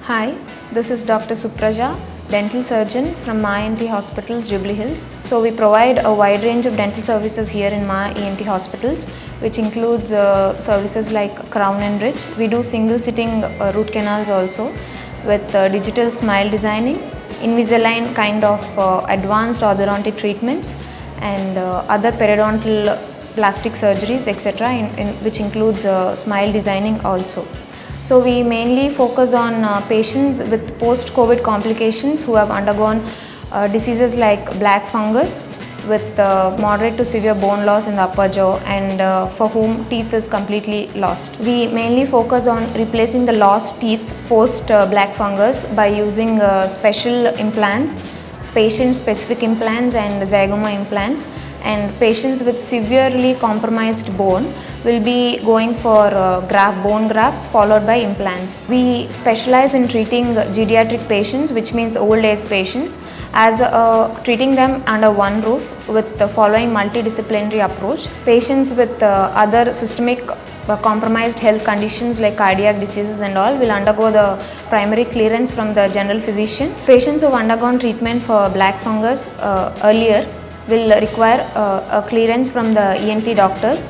Hi, this is Dr. Supraja, dental surgeon from MAA Hospitals, Jubilee Hills. So we provide a wide range of dental services here in MAA Hospitals, which includes services like crown and ridge. We do single sitting root canals also with digital smile designing, Invisalign kind of advanced orthodontic treatments, and other periodontal plastic surgeries, etc., which includes smile designing also. So we mainly focus on patients with post-COVID complications who have undergone diseases like black fungus with moderate to severe bone loss in the upper jaw, and for whom teeth is completely lost. We mainly focus on replacing the lost teeth post black fungus by using special implants, patient-specific implants and zygoma implants, and patients with severely compromised bone will be going for bone grafts followed by implants. We specialize in treating geriatric patients, which means old age patients, as treating them under one roof with the following multidisciplinary approach. Patients with other systemic compromised health conditions like cardiac diseases and all will undergo the primary clearance from the general physician. Patients who have undergone treatment for black fungus earlier will require a clearance from the ENT doctors.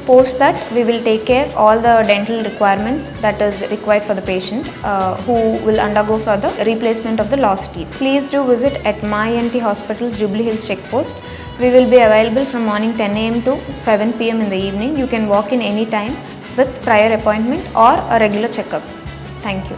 Post that, we will take care all the dental requirements that is required for the patient who will undergo for the replacement of the lost teeth. Please do visit at MAA Hospitals, Jubilee Hills Checkpost. We will be available from morning 10 a.m. to 7 p.m. in the evening. You can walk in any time with prior appointment or a regular checkup. Thank you.